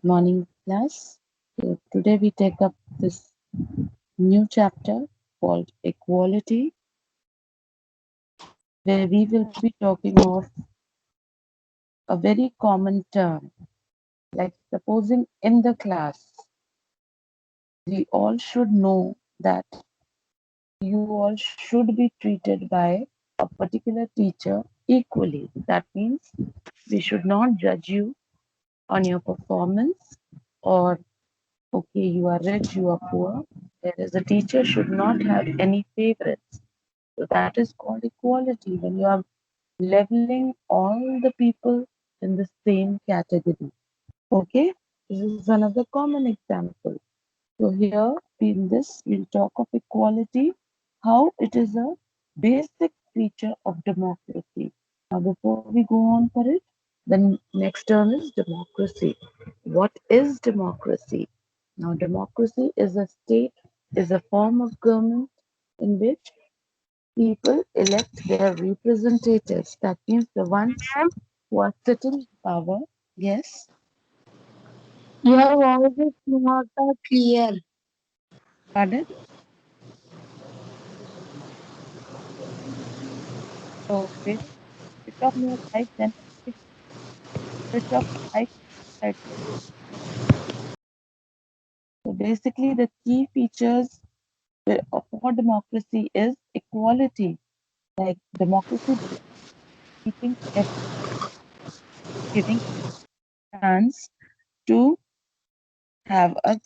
Good morning, class. Today we take up this new chapter called Equality, where we will be talking of a very common term. Like supposing in the class, we all should know that you all should be treated by a particular teacher equally. That means we should not judge you on your performance or okay, you are rich, you are poor. Whereas a teacher should not have any favorites. So that is called equality when you are leveling all the people in the same category. Okay, this is another common example. So here in this we'll talk of equality, how it is a basic feature of democracy. Now before we go on for it, the next term is democracy. What is democracy? Now democracy is a state, is a form of government in which people elect their representatives. That means the ones who are sitting in power. Yes, Your voice is not clear. pardon. So switch off your mic, then switch off the mic. Right. So basically, the key features for democracy is equality. Like democracy keeping giving chance to have a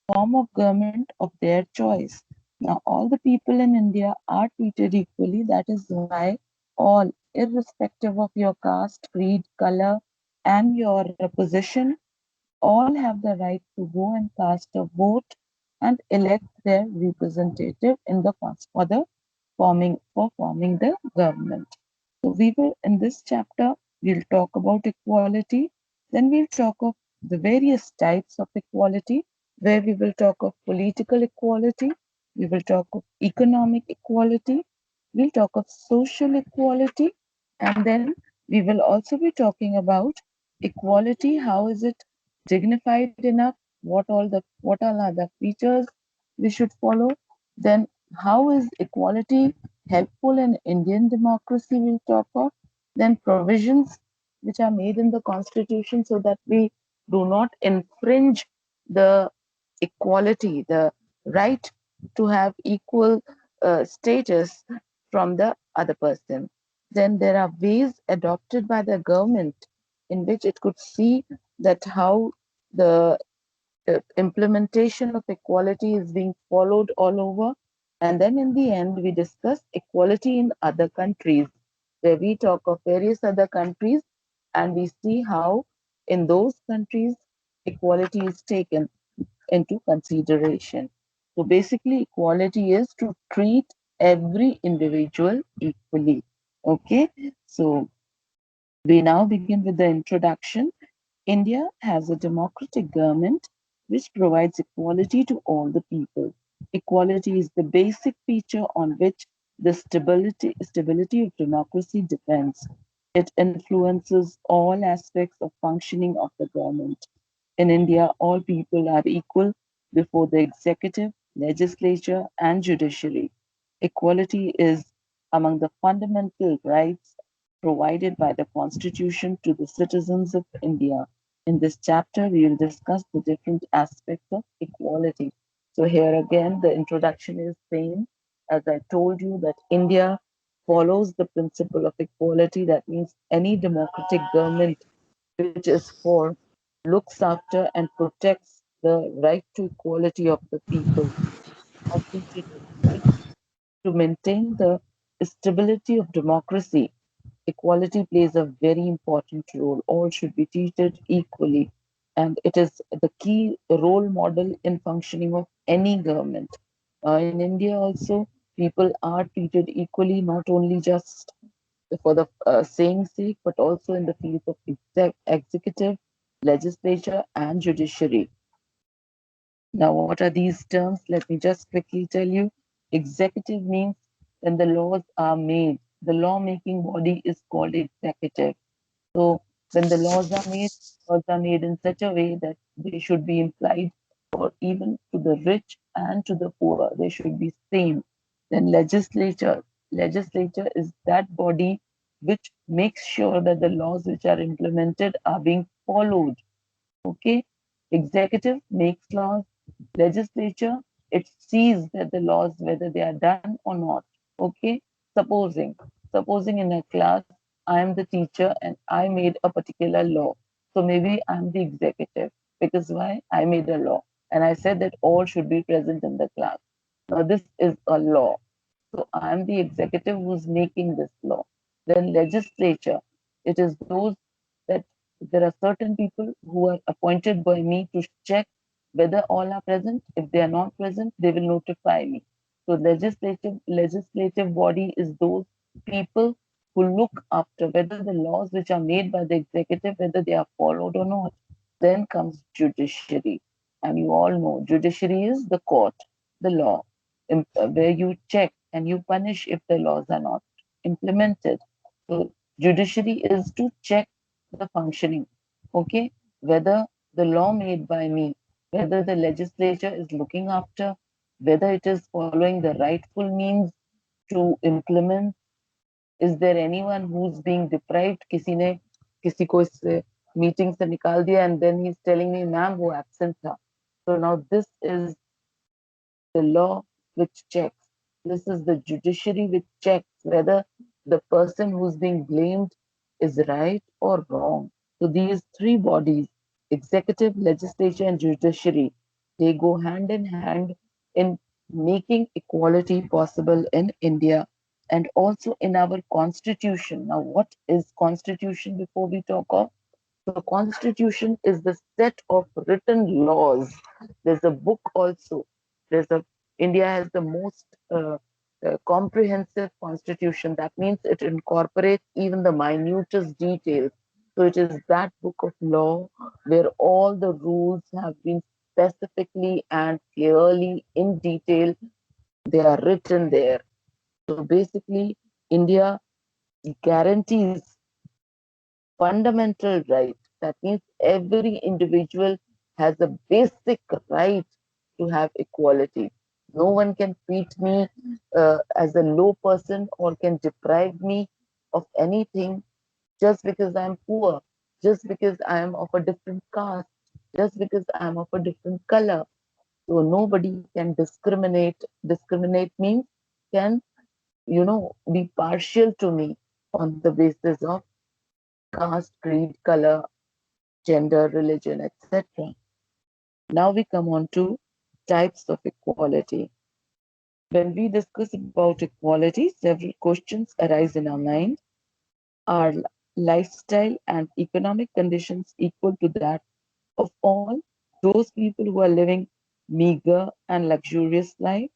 form of government of their choice. Now, all the people in India are treated equally. That is why all, irrespective of your caste, creed, color, and your position, all have the right to go and cast a vote and elect their representative in the for the forming the government. So we will in this chapter we'll talk about equality, then we'll talk of the various types of equality, where we will talk of political equality, we will talk of economic equality, we'll talk of social equality, and then we will also be talking about equality, how is it dignified enough, what all are the features we should follow, then how is equality helpful in Indian democracy, we'll talk of, then provisions which are made in the constitution so that we do not infringe the equality, the right to have equal status from the other person. Then there are ways adopted by the government in which it could see that how the implementation of equality is being followed all over. And then in the end, we discuss equality in other countries, where we talk of various other countries and we see how in those countries equality is taken into consideration. So basically, equality is to treat every individual equally. Okay, so we now begin with the introduction. India has a democratic government which provides equality to all the people. Equality is the basic feature on which the stability of democracy depends. It influences all aspects of functioning of the government. In India, all people are equal before the executive, legislature, and judiciary. Equality is among the fundamental rights provided by the Constitution to the citizens of India. In this chapter, we will discuss the different aspects of equality. So here again, the introduction is same as I told you that India follows the principle of equality. That means any democratic government which is for looks after and protects the right to equality of the people. To maintain the stability of democracy, equality plays a very important role. All should be treated equally, and it is the key role model in functioning of any government. In India, also, people are treated equally, not only just for the saying sake, but also in the fields of executive, legislature, and judiciary. Now, what are these terms? Let me just quickly tell you. Executive means when the laws are made. The lawmaking body is called executive. So When the laws are made in such a way that they should be implied for even to the rich and to the poor. They should be same. Then legislature is that body which makes sure that the laws which are implemented are being followed. Okay, executive makes laws, legislature it sees that the laws whether they are done or not. Okay, supposing supposing in a class I am the teacher and I made a particular law, so maybe I'm the executive because why I made a law and I said that all should be present in the class. Now this is a law, so I am the executive who's making this law. Then legislature, it is those that there are certain people who are appointed by me to check whether all are present. If they are not present, they will notify me. So legislative body is those people who look after whether the laws which are made by the executive, whether they are followed or not. Then comes judiciary. And you all know judiciary is the court, the law, where you check and you punish if the laws are not implemented. So judiciary is to check the functioning, okay, whether the law made by me, whether the legislature is looking after, whether it is following the rightful means to implement. Is there anyone who's being deprived? किसी ने किसी को इस meeting से निकाल दिया and then he's telling me ma'am वो absent था. So now this is the law which checks. This is the judiciary which checks whether the person who's being blamed is right or wrong. So these three bodies, executive, legislature, and judiciary, they go hand in hand in making equality possible in India and also in our constitution. Now, what is constitution before we talk of? The constitution is the set of written laws. There's a book also. There's a India has the most comprehensive constitution. That means it incorporates even the minutest details. So it is that book of law where all the rules have been specifically and clearly in detail. They are written there. So basically, India guarantees fundamental right. That means every individual has a basic right to have equality. No one can treat me as a low person or can deprive me of anything just because I'm poor, just because I am of a different caste, just because I am of a different color. So nobody can discriminate. Discriminate means can, be partial to me on the basis of caste, creed, color, gender, religion, etc. Now we come on to types of equality. When we discuss about equality, several questions arise in our mind. Are lifestyle and economic conditions equal to that of all those people who are living meager and luxurious life?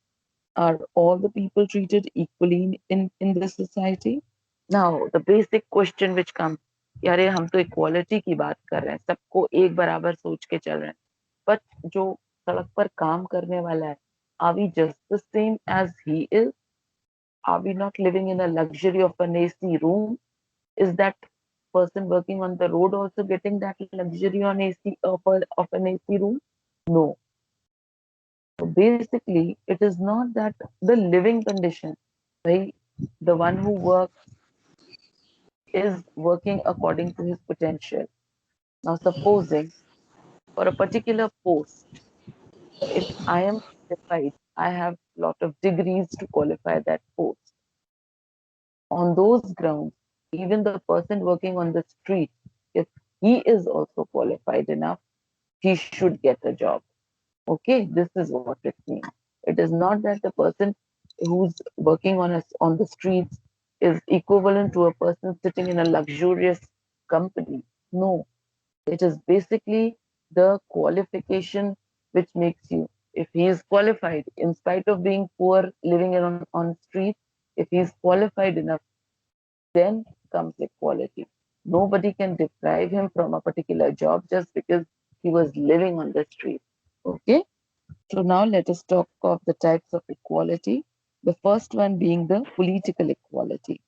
Are all the people treated equally in this society? Now, the basic question which comes, यार ये हम तो equality की बात कर रहे हैं, सबको एक बराबर सोच के चल रहे हैं, बट जो सड़क पर काम करने वाला है, are we just the same as he is? Are we not living in a luxury of an AC room? Is that person working on the road also getting that luxury on AC of an AC room? No. So basically, it is not that the living condition, right? The one who works is working according to his potential. Now, supposing for a particular post, if I am qualified, I have a lot of degrees to qualify that post. On those grounds, even the person working on the street, if he is also qualified enough, he should get a job. Okay, this is what it means. It is not that the person who's working on the streets is equivalent to a person sitting in a luxurious company. No, it is basically the qualification which makes you. If he is qualified, in spite of being poor, living on streets, if he is qualified enough, then comes equality. Nobody can deprive him from a particular job just because he was living on the street. Okay? So now let us talk of the types of equality. The first one being the political equality.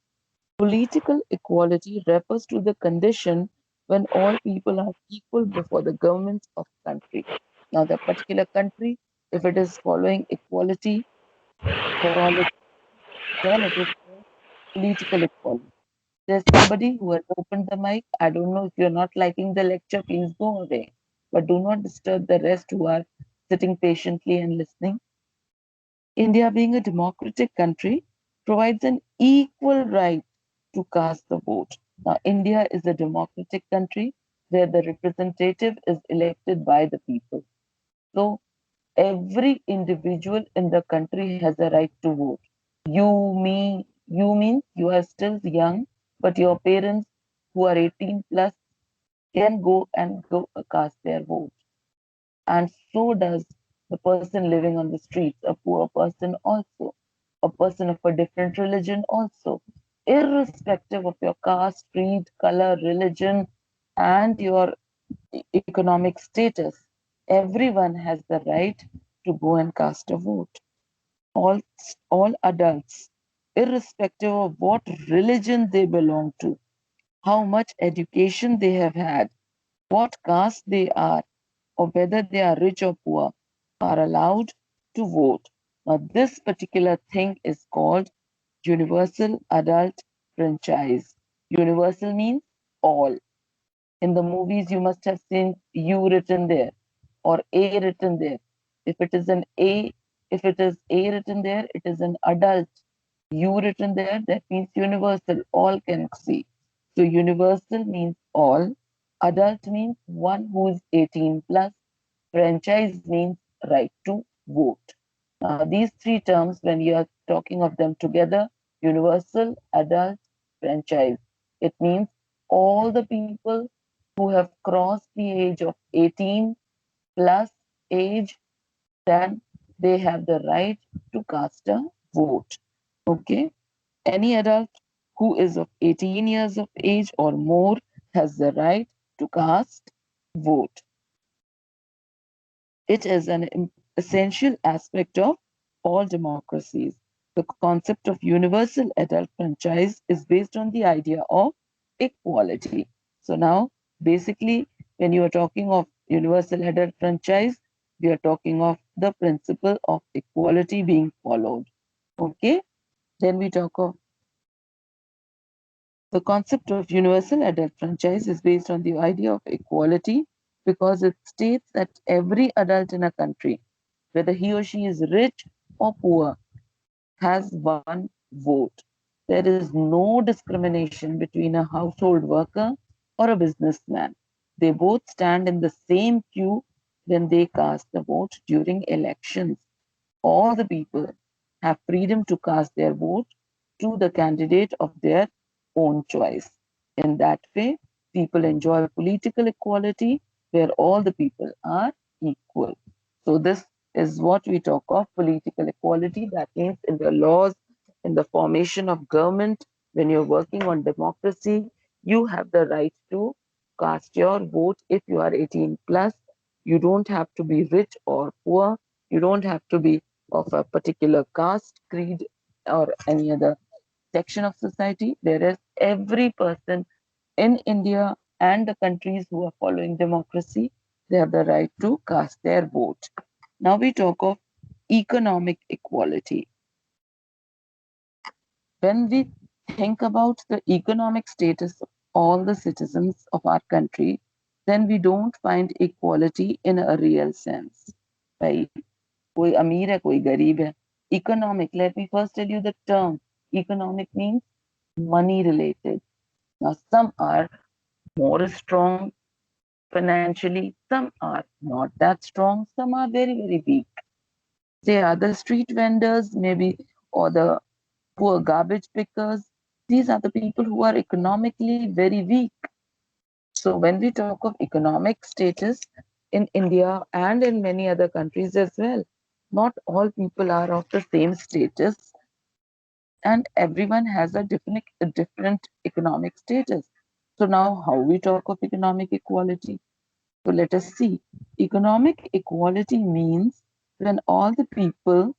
Political equality refers to the condition when all people are equal before the government of country. Now, the particular country, if it is following equality for all its, then it is called political equality. There's somebody who has opened the mic. I don't know if you're not liking the lecture, please go away. But do not disturb the rest who are sitting patiently and listening. India, being a democratic country, provides an equal right to cast the vote. Now, India is a democratic country where the representative is elected by the people. So, every individual in the country has a right to vote. You mean you are still young, but your parents who are 18 plus can go cast their vote. And so does the person living on the streets, a poor person also, a person of a different religion also, irrespective of your caste, creed, color, religion, and your economic status. Everyone has the right to go and cast a vote. All, all adults, irrespective of what religion they belong to, how much education they have had, what caste they are, or whether they are rich or poor, are allowed to vote. Now, this particular thing is called universal adult franchise. Universal means all. In the movies, you must have seen U written there or A written there. If it is an A, if it is A written there, it is an adult. U written there, that means universal, all can see. So universal means all. Adult means one who is 18 plus. Franchise means right to vote. Now, these three terms, when you are talking of them together, universal, adult, franchise, it means all the people who have crossed the age of 18 plus age, then they have the right to cast a vote. Okay? Any adult who is of 18 years of age or more has the right to cast vote. It is an essential aspect of all democracies. The concept of universal adult franchise is based on the idea of equality. So now, basically, when you are talking of universal adult franchise, we are talking of the principle of equality being followed. Okay? Then we talk of the concept of universal adult franchise is based on the idea of equality because it states that every adult in a country, whether he or she is rich or poor, has one vote. There is no discrimination between a household worker or a businessman. They both stand in the same queue when they cast the vote during elections. All the people have freedom to cast their vote to the candidate of their own choice. In that way, people enjoy political equality where all the people are equal. So, this is what we talk of political equality. That means in the laws, in the formation of government, when you're working on democracy, you have the right to cast your vote if you are 18 plus. You don't have to be rich or poor. You don't have to be of a particular caste, creed, or any other section of society, whereas every person in India and the countries who are following democracy, they have the right to cast their vote. Now we talk of economic equality. When we think about the economic status of all the citizens of our country, then we don't find equality in a real sense. Right? कोई अमीर है कोई गरीब है economic, let me first tell you the term. Economic means money related. Now some are more strong financially, some are not that strong, some are very weak. They are the street vendors maybe, or the poor garbage pickers. These are the people who are economically very weak. So when we talk of economic status in India and in many other countries as well, not all people are of the same status, and everyone has a different economic status. So now how we talk of economic equality? So let us see. Economic equality means when all the people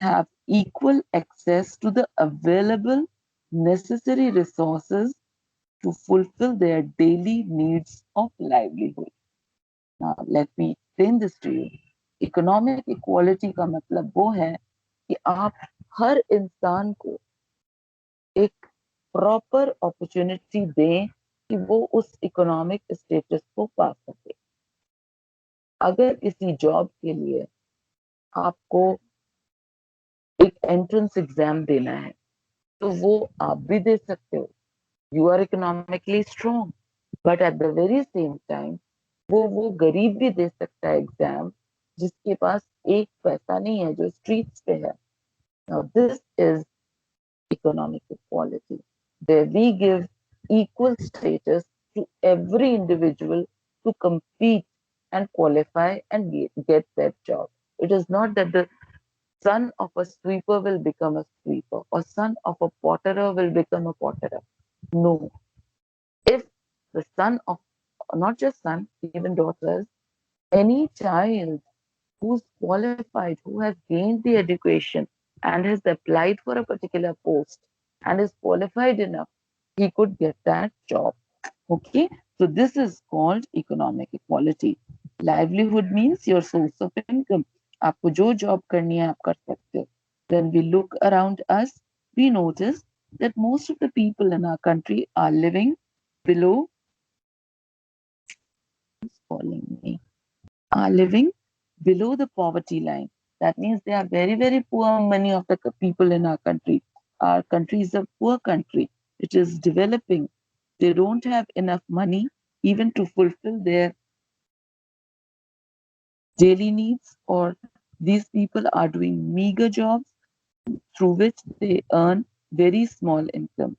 have equal access to the available necessary resources to fulfill their daily needs of livelihood. Now, let me explain this to you. Economic equality का मतलब वो है कि आप हर इंसान को एक proper opportunity दें कि वो उस इकोनॉमिक स्टेटस को पा सके। अगर किसी जॉब के लिए आपको एक एंट्रेंस एग्जाम देना है तो वो आप भी दे सकते हो। You are economically strong, but at the very same time वो गरीब भी दे सकता है एग्जाम जिसके पास एक पैसा नहीं है, जो स्ट्रीट्स पे है। Now this is economic equality, where we give equal status to every individual to compete and qualify and get that job. It is not that the son of a sweeper will become a sweeper or son of a potterer will become a potterer. No. If the son of, not just son, even daughters, any child who's qualified, who has gained the education and has applied for a particular post and is qualified enough, he could get that job. Okay, so this is called economic equality. Livelihood means your source of income. आपको जो job करनी है आप कर सकते हो. When we look around us, we notice that most of the people in our country are living below, calling me, are living below the poverty line. That means they are very, very poor, many of the people in our country. Our country is a poor country. It is developing. They don't have enough money even to fulfill their daily needs, or these people are doing meager jobs through which they earn very small income.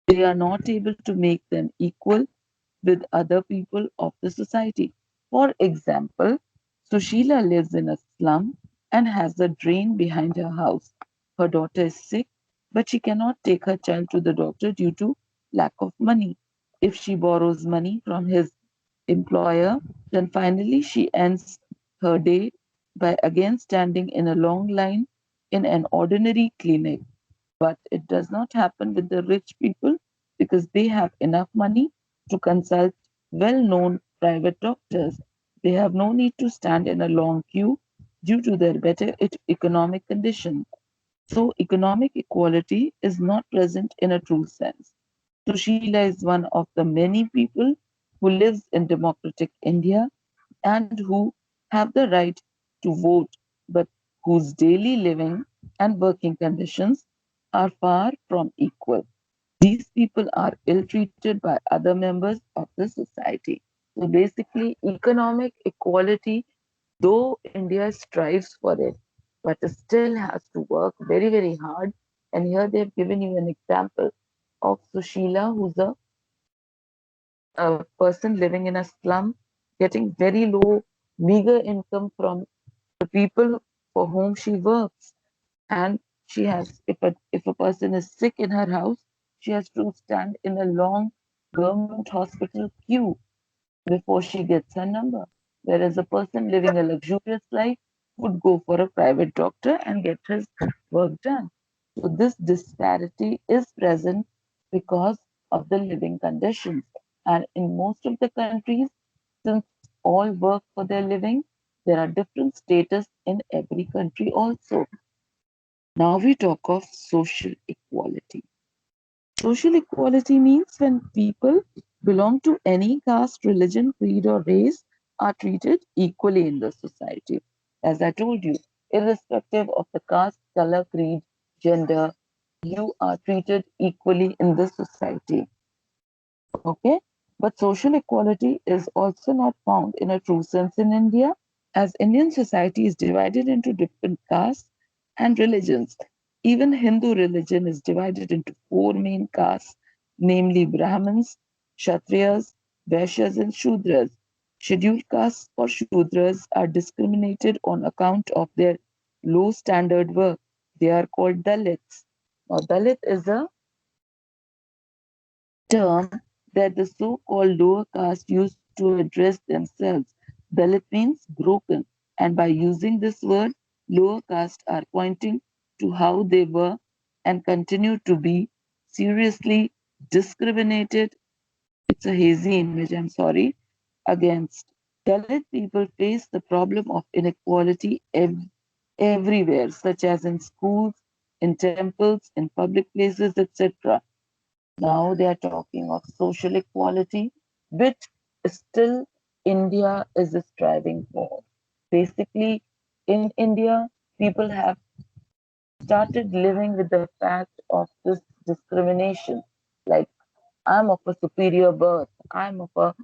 They are not able to make them equal with other people of the society. For example, Sushila lives in a slum and has a drain behind her house. Her daughter is sick, but she cannot take her child to the doctor due to lack of money. If she borrows money from his employer, then finally she ends her day by again standing in a long line in an ordinary clinic. But it does not happen with the rich people because they have enough money to consult well known private doctors. They have no need to stand in a long queue due to their better economic condition. So, economic equality is not present in a true sense. Sushila is one of the many people who lives in democratic India and who have the right to vote, but whose daily living and working conditions are far from equal. These people are ill treated by other members of the society. So basically, economic equality, though India strives for it, but it still has to work very, very hard. And here they've given you an example of Sushila, who's a person living in a slum, getting very low, meager income from the people for whom she works. And she has, if a person is sick in her house, she has to stand in a long government hospital queue before she gets her number. Whereas a person living a luxurious life would go for a private doctor and get his work done. So this disparity is present because of the living conditions. And in most of the countries, since all work for their living, there are different status in every country also. Now we talk of social equality. Social equality means when people belong to any caste, religion, creed, or race are treated equally in the society. As I told you, irrespective of the caste, color, creed, gender, you are treated equally in the society. Okay? But social equality is also not found in a true sense in India, as Indian society is divided into different castes and religions. Even Hindu religion is divided into four main castes, namely Brahmins, Kshatriyas, Vaishyas, and Shudras. Scheduled castes or Shudras are discriminated on account of their low standard work. They are called Dalits. Now, Dalit is a term that the so-called lower caste used to address themselves. Dalit means broken, and by using this word, lower caste are pointing to how they were and continue to be seriously discriminated it's a hazy image, I'm sorry, against. Dalit people face the problem of inequality everywhere, such as in schools, in temples, in public places, etc. Now they are talking of social equality, which still India is striving for. Basically, in India, people have started living with the fact of this discrimination. Like, I'm of a superior birth, I'm of a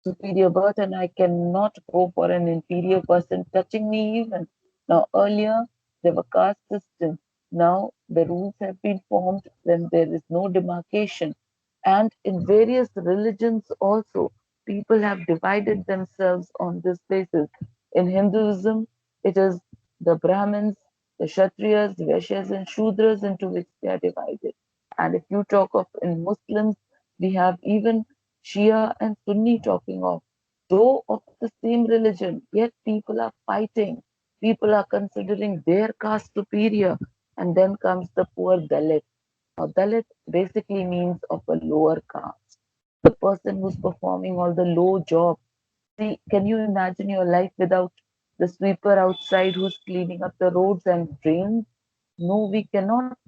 superior birth, and I cannot go for an inferior person touching me even. Now, earlier there were caste systems. Now the rules have been formed when there is no demarcation. And in various religions also, people have divided themselves on this basis. In Hinduism, it is the Brahmins, the Kshatriyas, the Vaishyas, and Shudras into which they are divided. And if you talk of in Muslims, we have even Shia and Sunni talking of, though of the same religion, yet people are fighting. People are considering their caste superior. And then comes the poor Dalit. Now, Dalit basically means of a lower caste. The person who's performing all the low job. See, can you imagine your life without the sweeper outside who's cleaning up the roads and drains? No, we cannot.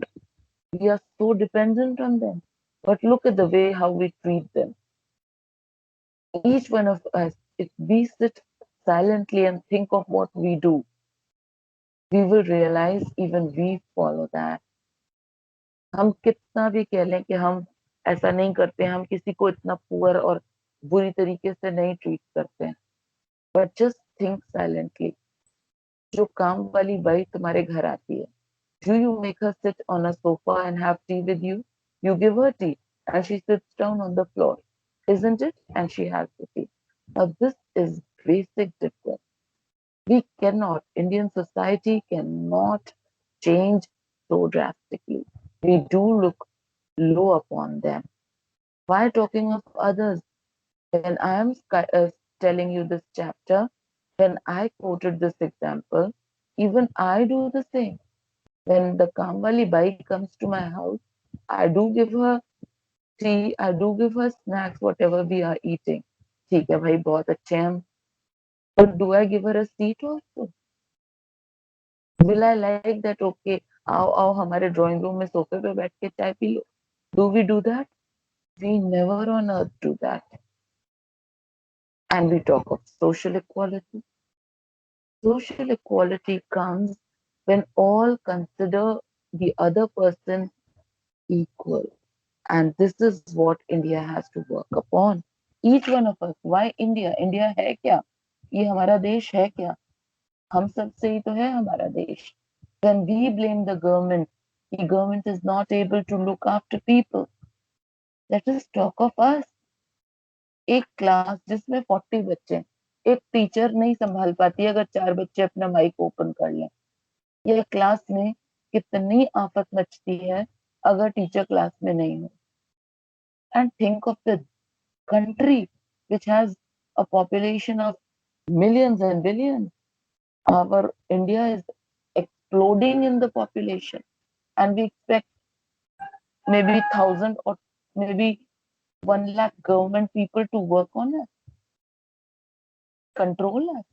We are so dependent on them. But look at the way how we treat them. Each one of us, if we sit silently and think of what we do, we will realize even we follow that. हम कितना भी कह लें कि हम ऐसा नहीं करते, हम किसी को इतना पुअर और बुरी तरीके से नहीं ट्रीट करते हैं, बट जस्ट थिंक साइलेंटली. जो काम वाली बाई तुम्हारे घर आती है, do you make her sit on a sofa and have tea with you? You give her tea and she sits down on the floor, isn't it? And she has the tea. Now, this is basic difference. We cannot, Indian society cannot change so drastically. We do look low upon them. Why talking of others? When I am telling you this chapter, when I quoted this example, even I do the same. When the Kamwali Bai comes to my house, I do give her tea, I do give her snacks, whatever we are eating. ठीक है भाई बहुत अच्छे हैं हम. But do I give her a seat also? Will I like that? Okay, आओ आओ हमारे ड्राइंग रूम में सोफे पे बैठ के चाय P low. Do we do that? We never on earth do that. And we talk of social equality. Social equality comes when all consider the other person equal. And this is what India has to work upon. Each one of us. Why India? India है क्या? ये हमारा देश है क्या? हम सब से ही तो है हमारा देश. When we blame the government is not able to look after people. Let us talk of us. एक क्लास जिसमें 40 बच्चे हैं, एक टीचर नहीं संभाल पाती अगर 4 बच्चे अपना माइक ओपन कर लें. ये क्लास में कितनी आफत मचती है अगर टीचर क्लास में नहीं हो. And think of the country which has a population of millions and billions. Our India is exploding in the population, and we expect maybe 1,000 or maybe 1 lakh government people to work on it, control us.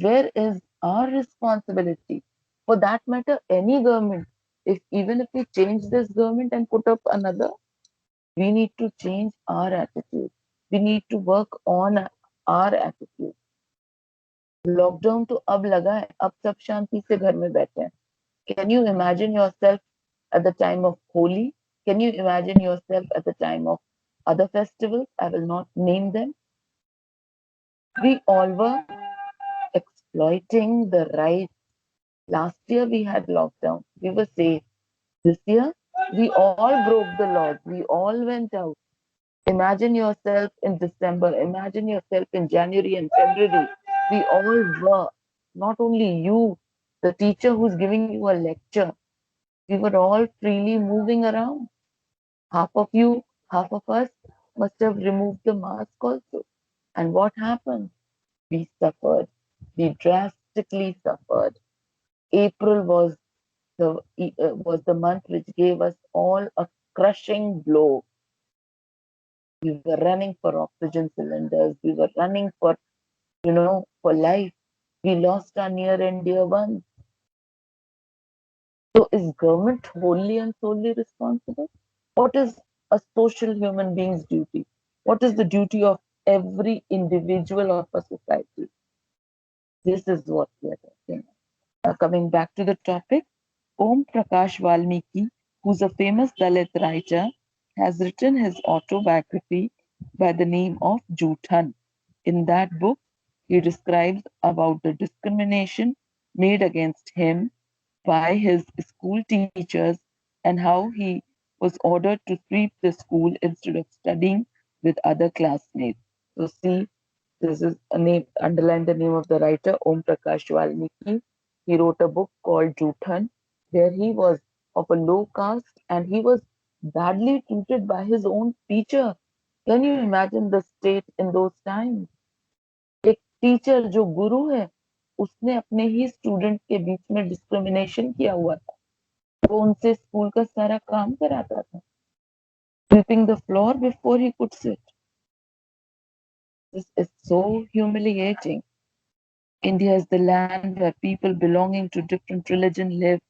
Where is our responsibility? For that matter, any government. If even if we change this government and put up another, we need to change our attitude. We need to work on our attitude. Lockdown तो अब लगा है, अब सब शांति से घर में बैठे हैं. Can you imagine your self at the time of Holi? Can you imagine your self at the time of other festivals? I will not name them. We all were exploiting the right. Last year we had lockdown. We were safe. This year we all broke the laws. We all went out. Imagine yourself in December. Imagine yourself in January and February. We all were, not only you, the teacher who's giving you a lecture. We were all freely moving around. Half of you, half of us must have removed the mask also. And what happened? We suffered. We drastically suffered. April was the month which gave us all a crushing blow. We were running for oxygen cylinders. We were running for, for life. We lost our near and dear ones. So is government wholly and solely responsible? What is a social human being's duty? What is the duty of every individual of a society? This is what we are talking about. Coming back to the topic, Om Prakash Valmiki, who's a famous Dalit writer, has written his autobiography by the name of Juthan. In that book, he describes about the discrimination made against him by his school teachers and how he was ordered to sweep the school instead of studying with other classmates. So see, this is a name, underline the name of the writer, Om Prakash Valmiki. He wrote a book called Juthan, where he was of a low caste and he was badly treated by his own teacher. Can you imagine the state in those times? एक teacher जो गुरु है उसने अपने ही student के बीच में discrimination किया हुआ था वो उनसे स्कूल का सारा काम कराता था sweeping the floor before he could sit. This is so humiliating. India is the land where people belonging to different religion live.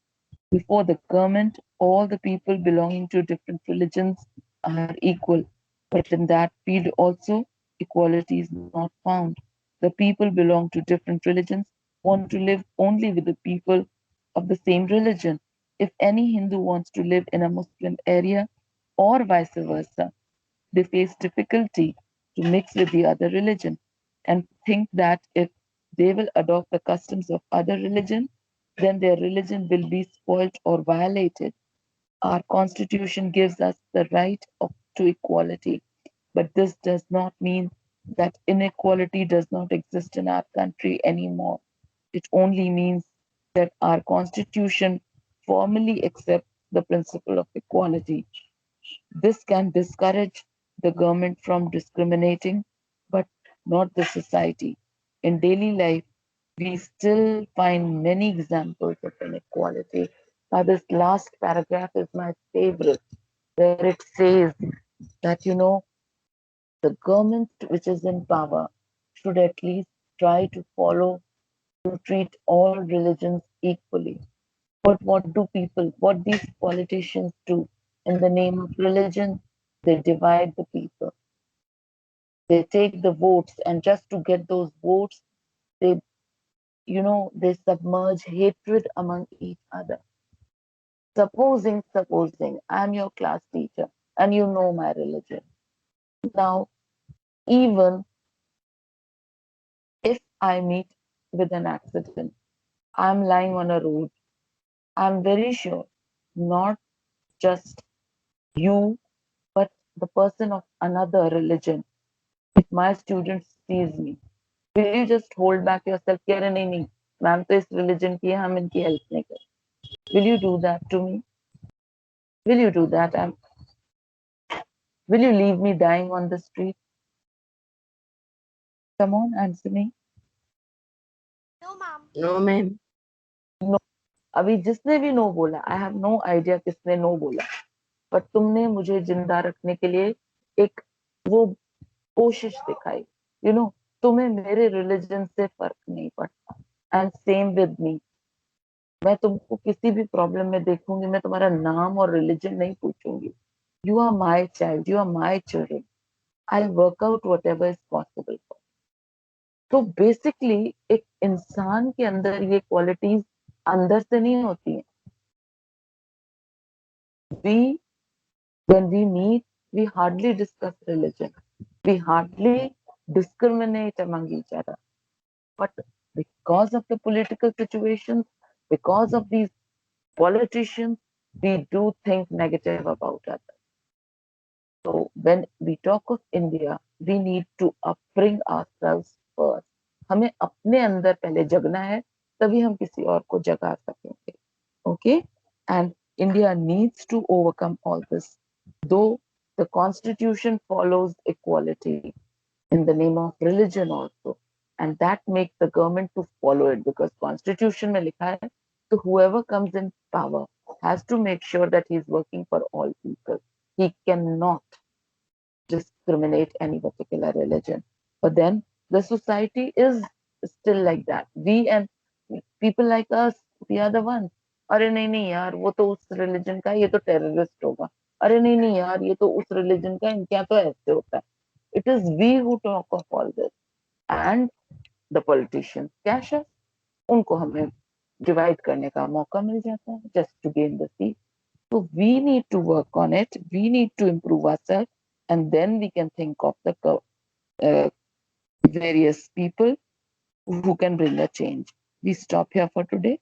Before the government, all the people belonging to different religions are equal. But in that field also, equality is not found. The people belong to different religions want to live only with the people of the same religion. If any Hindu wants to live in a Muslim area or vice versa, they face difficulty to mix with the other religion and think that if they will adopt the customs of other religion, then their religion will be spoilt or violated. Our constitution gives us the right to equality, but this does not mean that inequality does not exist in our country anymore. It only means that our constitution formally accepts the principle of equality. This can discourage the government from discriminating, but not the society. In daily life, we still find many examples of inequality. Now, this last paragraph is my favorite, where it says that, the government which is in power should at least try to follow, to treat all religions equally. But what do people, what these politicians do in the name of religion? They divide the people. They take the votes, and just to get those votes, they, they submerge hatred among each other. Supposing I'm your class teacher and you know my religion. Now, even if I meet with an accident, I'm lying on a road, I'm very sure not just you, but the person of another religion, if my student sees me, will you just hold back yourself? कह रहे नहीं नहीं ma'am तो इस religion की है हम इनकी help नहीं करें. Will you do that to me? Will you do that? Will you leave me dying on the street? Come on, answer me. No, ma'am. No. अभी जिसने भी नो बोला, I have no idea किसने no बोला, पर तुमने मुझे जिंदा रखने के लिए एक वो कोशिश दिखाई. तुम्हें मेरे रिलीजन से फर्क नहीं पड़ता. And same with me. मैं तुमको किसी भी प्रॉब्लम में देखूंगी, मैं तुम्हारा नाम और रिलीजन नहीं पूछूंगी. You are my child, you are my children. I work out what ever is possible. तो बेसिकली एक इंसान के अंदर ये क्वालिटीज अंदर से नहीं होती हैं. We when we meet, we hardly discuss religion. We hardly discriminate among each other. But because of the political situations, because of these politicians, we do think negative about others. So when we talk of India, we need to upbring ourselves first. हमें अपने अंदर पहले जगना है, तभी हम किसी और को जगा सकेंगे. Okay? And India needs to overcome all this. Though the constitution follows equality in the name of religion also. And that makes the government to follow it because constitution में लिखा है, so whoever comes in power has to make sure that he is working for all people. He cannot discriminate any particular religion. But then the society is still like that. We and people like us, we are the ones. अरे नहीं नहीं यार वो तो उस religion का है, ये तो टेररिस्ट होगा. अरे नहीं नहीं यार ये तो उस रिलीजन का है, इनके यहाँ तो ऐसे होता है. It is we who talk of all this, and the politicians cash us. उनको हमें डिवाइड करने का मौका मिल जाता है just to gain the seat. So we need to work on it. We need to improve ourselves, and then we can think of the uh, various people who can bring a change. We stop here for today.